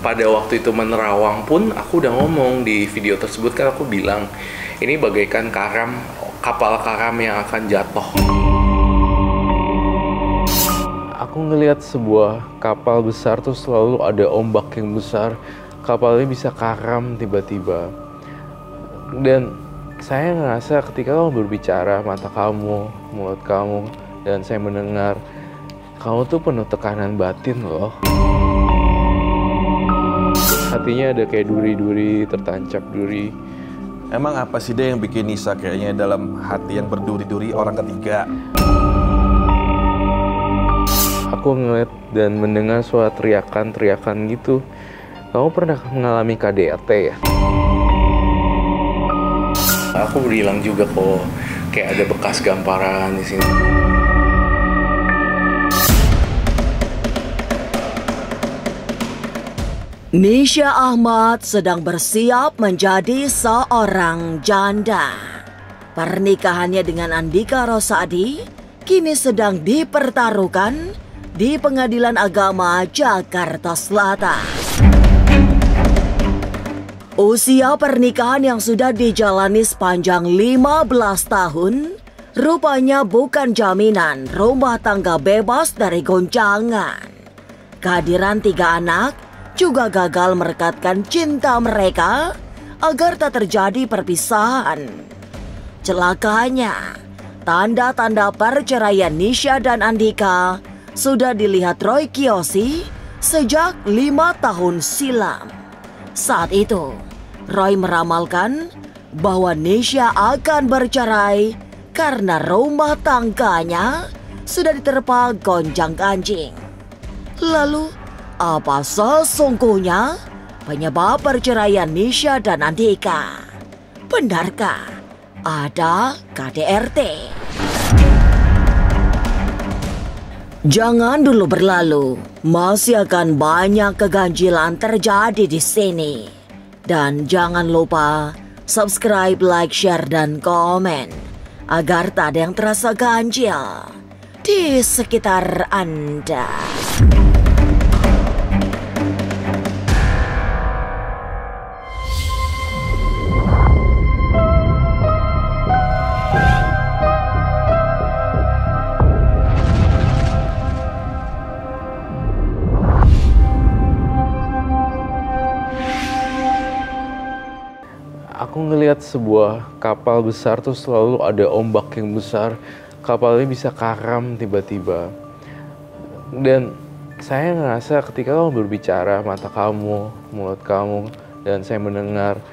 pada waktu itu menerawang pun aku udah ngomong di video tersebut, kan aku bilang ini bagaikan kapal karam yang akan jatuh. Aku ngelihat sebuah kapal besar tuh selalu ada ombak yang besar, kapalnya bisa karam tiba-tiba. Dan saya ngerasa ketika kamu berbicara, mata kamu, mulut kamu, dan saya mendengar, kamu tuh penuh tekanan batin loh. Hatinya ada kayak duri-duri, tertancap duri. Emang apa sih deh yang bikin Nisa kayaknya dalam hati yang berduri-duri orang ketiga? Aku ngeliat dan mendengar suara teriakan-teriakan gitu. Kamu pernah mengalami KDRT ya? Aku bilang juga kok, kayak ada bekas gamparan di sini. Nisha Ahmad sedang bersiap menjadi seorang janda. Pernikahannya dengan Andika Rosadi kini sedang dipertaruhkan di Pengadilan Agama Jakarta Selatan. Usia pernikahan yang sudah dijalani sepanjang 15 tahun rupanya bukan jaminan rumah tangga bebas dari goncangan. Kehadiran 3 anak juga gagal merekatkan cinta mereka agar tak terjadi perpisahan. Celakanya, tanda-tanda perceraian Nisha dan Andika sudah dilihat Roy Kiyoshi sejak 5 tahun silam. Saat itu, Roy meramalkan bahwa Nisha akan bercerai karena rumah tangganya sudah diterpa gonjang-ganjing. Lalu, apa sesungguhnya penyebab perceraian Nisha dan Andika? Benarkah ada KDRT? Jangan dulu berlalu, masih akan banyak keganjilan terjadi di sini. Dan jangan lupa subscribe, like, share, dan komen agar tak ada yang terasa ganjil di sekitar Anda. Aku ngelihat sebuah kapal besar tuh selalu ada ombak yang besar, kapalnya bisa karam tiba-tiba. Dan saya ngerasa ketika kamu berbicara, mata kamu, mulut kamu, dan saya mendengar,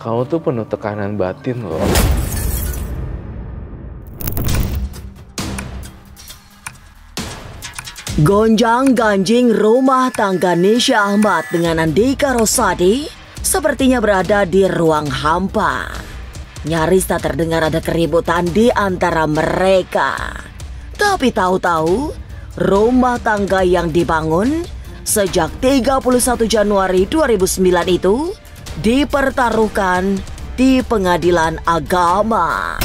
kamu tuh penuh tekanan batin loh. Gonjang-ganjing rumah tangga Nisha Ahmad dengan Andika Rosadi sepertinya berada di ruang hampa. Nyaris tak terdengar ada keributan di antara mereka. Tapi tahu-tahu rumah tangga yang dibangun sejak 31 Januari 2009 itu dipertaruhkan di Pengadilan Agama.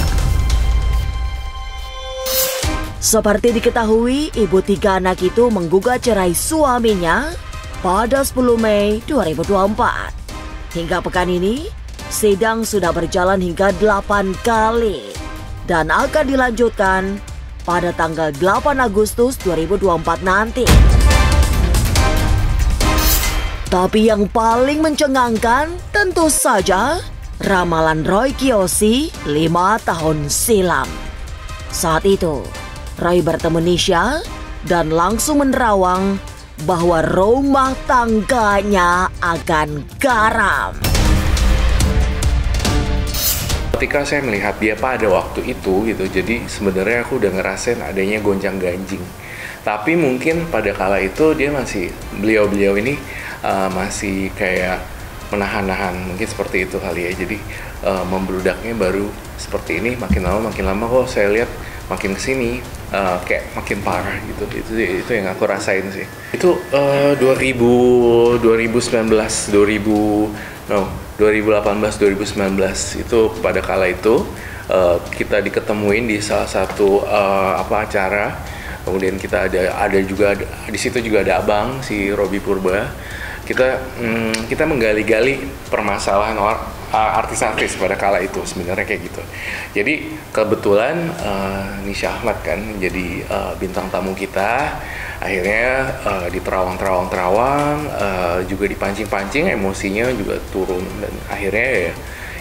Seperti diketahui, ibu 3 anak itu menggugat cerai suaminya pada 10 Mei 2024. Hingga pekan ini, sidang sudah berjalan hingga 8 kali dan akan dilanjutkan pada tanggal 8 Agustus 2024 nanti. Tapi yang paling mencengangkan tentu saja ramalan Roy Kiyoshi 5 tahun silam. Saat itu, Roy bertemu Nisha dan langsung menerawang bahwa rumah tangganya akan garam. Ketika saya melihat dia pada waktu itu gitu, jadi sebenarnya aku udah ngerasain adanya gonjang-ganjing. Tapi mungkin pada kala itu dia beliau ini masih kayak menahan-nahan, mungkin seperti itu kali ya. Jadi membludaknya baru seperti ini, makin lama kok saya lihat makin kesini kayak makin parah gitu. Itu yang aku rasain sih. Itu 2018 2019 itu pada kala itu kita diketemuin di salah satu acara. Kemudian kita ada juga di situ juga ada abang si Robi Purba, kita menggali-gali permasalahan artis-artis pada kala itu sebenarnya kayak gitu. Jadi kebetulan Nisha Ahmad kan jadi bintang tamu kita. Akhirnya di terawang juga dipancing-pancing, emosinya juga turun, dan akhirnya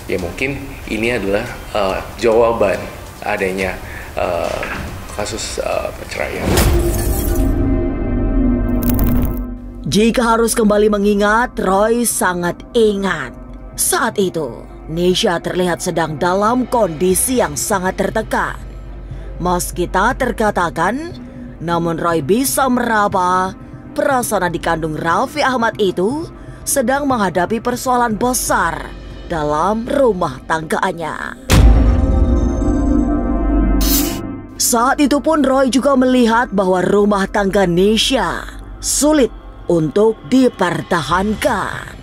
ya mungkin ini adalah jawaban adanya kasus perceraian. Jika harus kembali mengingat, Roy sangat ingat. Saat itu, Nisha terlihat sedang dalam kondisi yang sangat tertekan. Meski tak terkatakan, namun Roy bisa meraba perasaan adik kandung Raffi Ahmad itu sedang menghadapi persoalan besar dalam rumah tangganya. Saat itu pun Roy juga melihat bahwa rumah tangga Nisha sulit untuk dipertahankan.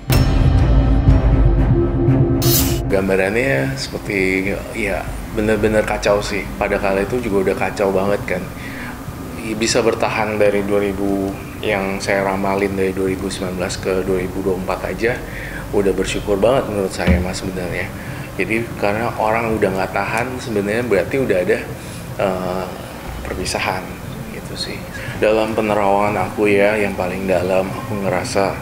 Gambarannya seperti ya benar-benar kacau sih. Pada kala itu juga udah kacau banget kan. Bisa bertahan dari 2000 yang saya ramalin dari 2019 ke 2024 aja udah bersyukur banget menurut saya mas sebenarnya. Jadi karena orang udah nggak tahan sebenarnya berarti udah ada perpisahan gitu sih. Dalam penerawangan aku ya yang paling dalam, aku ngerasa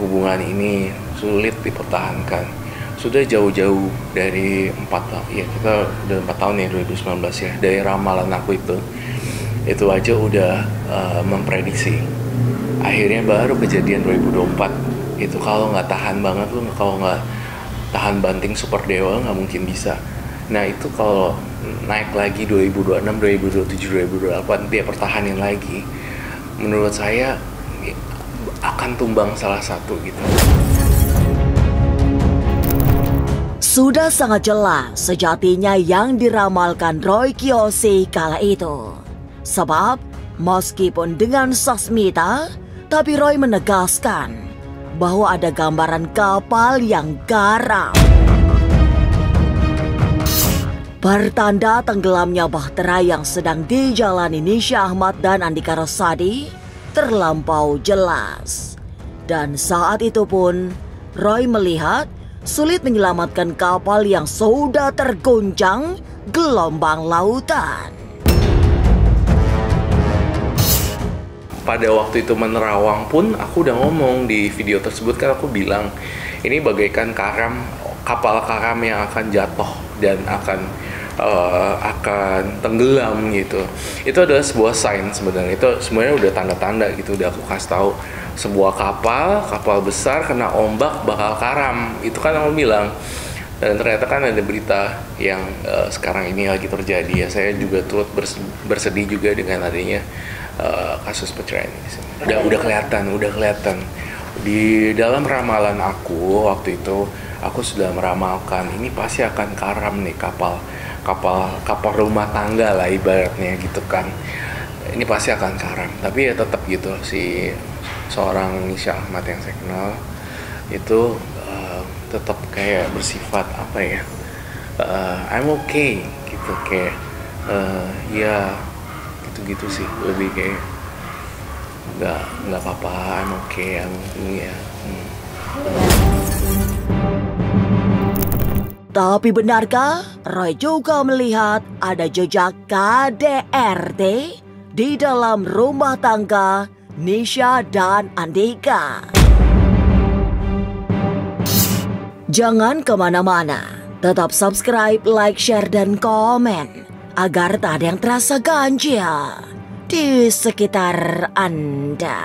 hubungan ini sulit dipertahankan. Sudah jauh-jauh dari 4 tahun, ya kita udah 4 tahun ya 2019 ya, dari ramalan aku itu aja udah memprediksi. Akhirnya baru kejadian 2024, itu kalau nggak tahan banget lu, kalau nggak tahan banting super dewa nggak mungkin bisa. Nah itu kalau naik lagi 2026, 2027, 2028 dia pertahanin lagi, menurut saya akan tumbang salah satu gitu. Sudah sangat jelas sejatinya yang diramalkan Roy Kiyoshi kala itu. Sebab meskipun dengan Sasmita, tapi Roy menegaskan bahwa ada gambaran kapal yang garam. Pertanda tenggelamnya bahtera yang sedang dijalani Nisha Ahmad dan Andika Rosadi terlampau jelas. Dan saat itu pun Roy melihat sulit menyelamatkan kapal yang sudah terguncang gelombang lautan. Pada waktu itu menerawang pun aku udah ngomong di video tersebut kan, aku bilang ini bagaikan kapal karam yang akan jatuh dan akan tenggelam gitu. Itu adalah sebuah sign sebenarnya, itu semuanya udah tanda-tanda gitu, udah aku kasih tahu sebuah kapal besar kena ombak bakal karam, itu kan aku bilang. Dan ternyata kan ada berita yang sekarang ini lagi terjadi ya. Saya juga turut bersedih juga dengan adanya kasus perceraian ini. Udah kelihatan di dalam ramalan aku waktu itu. Aku sudah meramalkan ini pasti akan karam nih kapal rumah tangga lah ibaratnya gitu kan. Ini pasti akan karam. Tapi ya tetap gitu, si seorang Nisha Ahmad yang saya kenal itu tetap kayak bersifat apa ya, I'm okay gitu, kayak ya gitu sih, lebih kayak nggak apa-apa, I'm okay, ya. Tapi benarkah Roy juga melihat ada jejak KDRT di dalam rumah tangga Nisha dan Andika? Jangan kemana-mana, tetap subscribe, like, share, dan komen agar tak ada yang terasa ganjil di sekitar Anda.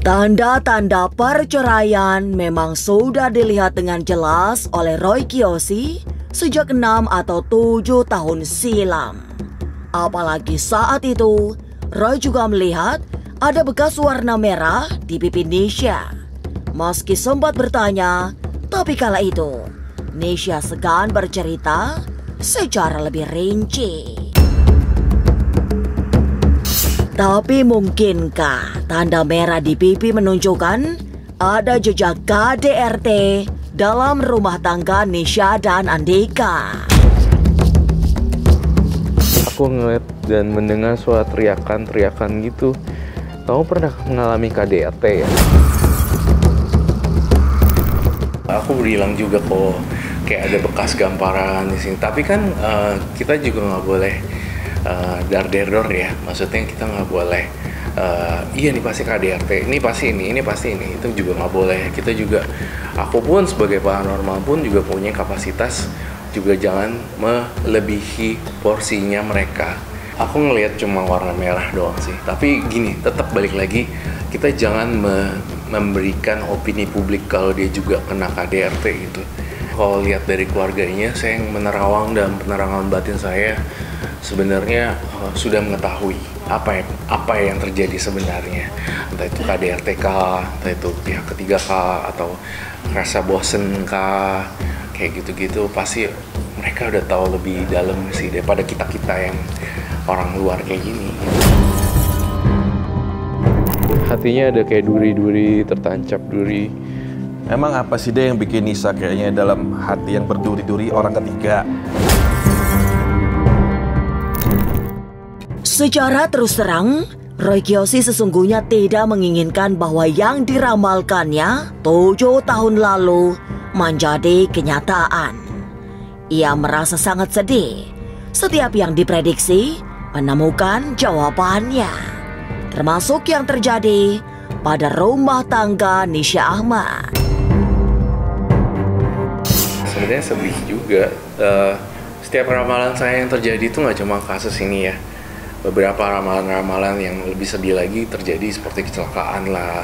Tanda-tanda perceraian memang sudah dilihat dengan jelas oleh Roy Kiyoshi sejak 6 atau 7 tahun silam. Apalagi saat itu, Roy juga melihat ada bekas warna merah di pipi Nisha. Meski sempat bertanya, tapi kala itu Nisha segan bercerita secara lebih rinci. Tapi mungkinkah tanda merah di pipi menunjukkan ada jejak KDRT dalam rumah tangga Nisha dan Andika? Aku ngeliat dan mendengar suara teriakan gitu. Kamu pernah mengalami KDRT ya? Aku bilang juga kok kayak ada bekas gamparan di sini. Tapi kan kita juga nggak boleh dar-der-dor ya. Maksudnya kita nggak boleh iya nih pasti KDRT, ini pasti ini. Itu juga nggak boleh. Kita juga, aku pun sebagai paranormal pun juga punya kapasitas. Juga jangan melebihi porsinya mereka. Aku ngelihat cuma warna merah doang sih. Tapi gini, tetap balik lagi, kita jangan memberikan opini publik kalau dia juga kena KDRT gitu. Kalau lihat dari keluarganya, saya yang menerawang dan penerangan batin saya sebenarnya sudah mengetahui apa yang terjadi sebenarnya. Entah itu KDRT kah, entah itu pihak ketiga kah, atau rasa bosen kah, kayak gitu-gitu. Pasti mereka udah tahu lebih dalam sih daripada kita yang orang luar kayak gini. Hatinya ada kayak duri-duri, tertancap duri. Emang apa sih deh yang bikin Nisa kayaknya dalam hati yang berduri-duri orang ketiga? Secara terus terang, Roy Kiyoshi sesungguhnya tidak menginginkan bahwa yang diramalkannya 7 tahun lalu menjadi kenyataan. Ia merasa sangat sedih. Setiap yang diprediksi menemukan jawabannya, termasuk yang terjadi pada rumah tangga Nisha Ahmad. Sebenarnya sedih juga. Setiap ramalan saya yang terjadi itu nggak cuma kasus ini ya. Beberapa ramalan-ramalan yang lebih sedih lagi terjadi seperti kecelakaan lah,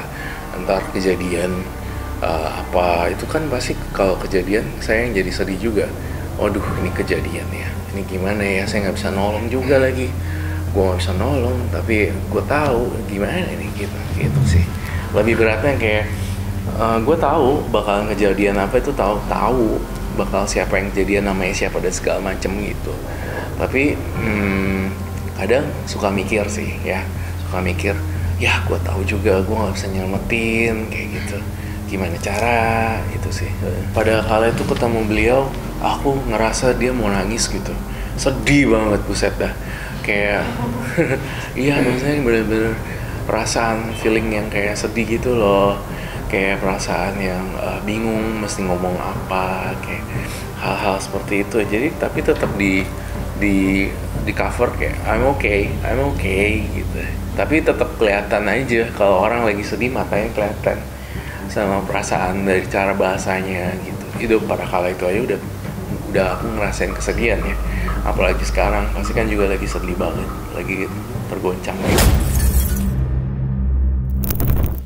entar kejadian apa itu kan pasti kalau kejadian saya yang jadi sedih juga. Waduh, ini kejadian ya, ini gimana ya, saya nggak bisa nolong juga lagi. Gue nggak bisa nolong, tapi gue tahu gimana ini gitu sih. Lebih beratnya kayak gue tahu bakal kejadian apa itu, tahu bakal siapa yang kejadian, namanya siapa dan segala macem gitu. Tapi kadang suka mikir sih ya, ya gue tahu juga gue nggak bisa nyelamatin kayak gitu. Gimana cara itu sih. Pada kala itu ketemu beliau, aku ngerasa dia mau nangis gitu, sedih banget, buset dah. Kayak iya, maksudnya bener-bener perasaan feeling yang kayak sedih gitu loh, kayak perasaan yang bingung mesti ngomong apa, kayak hal-hal seperti itu. Jadi tapi tetap di cover kayak I'm okay gitu. Tapi tetap kelihatan aja kalau orang lagi sedih, matanya kelihatan sama perasaan dari cara bahasanya gitu. Itu pada kala itu aja udah aku ngerasain kesedihan ya. Apalagi sekarang pasti kan juga lagi sedih banget, lagi tergoncang gitu.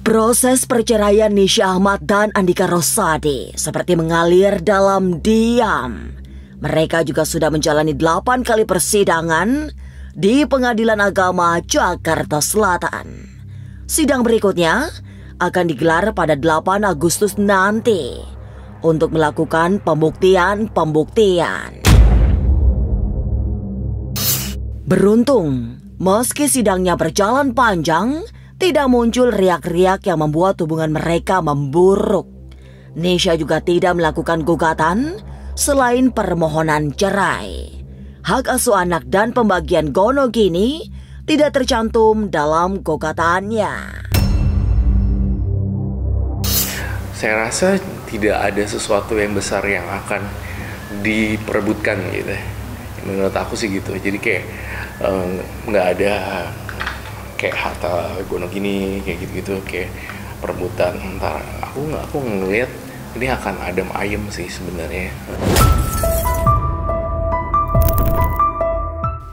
Proses perceraian Nisha Ahmad dan Andika Rosadi seperti mengalir dalam diam. Mereka juga sudah menjalani 8 kali persidangan di Pengadilan Agama Jakarta Selatan. Sidang berikutnya akan digelar pada 8 Agustus nanti untuk melakukan pembuktian. Beruntung, meski sidangnya berjalan panjang, tidak muncul riak-riak yang membuat hubungan mereka memburuk. Nisha juga tidak melakukan gugatan selain permohonan cerai. Hak asuh anak dan pembagian gonogini tidak tercantum dalam gugatannya. Saya rasa tidak ada sesuatu yang besar yang akan diperebutkan gitu. Menurut aku sih gitu. Jadi kayak nggak ada kayak harta gonogini kayak gitu-gitu, kayak perebutan antara aku ngelihat ini akan adem ayem sih sebenarnya.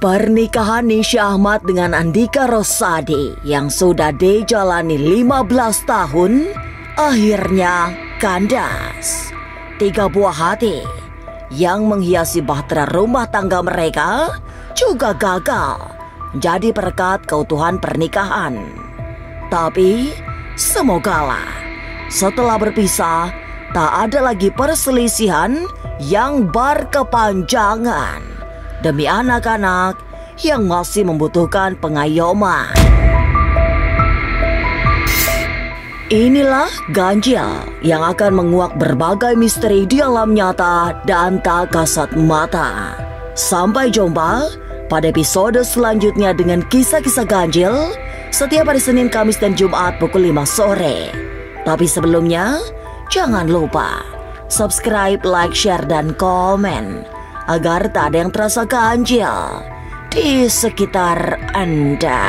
Pernikahan Nisha Ahmad dengan Andika Rosadi yang sudah dijalani 15 tahun akhirnya kandas. 3 buah hati yang menghiasi bahtera rumah tangga mereka juga gagal menjadi perekat keutuhan pernikahan. Tapi semogalah setelah berpisah tak ada lagi perselisihan yang berkepanjangan demi anak-anak yang masih membutuhkan pengayoman. Inilah Ganjil yang akan menguak berbagai misteri di alam nyata dan tak kasat mata. Sampai jumpa pada episode selanjutnya dengan kisah-kisah ganjil setiap hari Senin, Kamis, dan Jumat pukul 5 sore. Tapi sebelumnya, jangan lupa subscribe, like, share, dan komen agar tak ada yang terasa ganjil di sekitar Anda.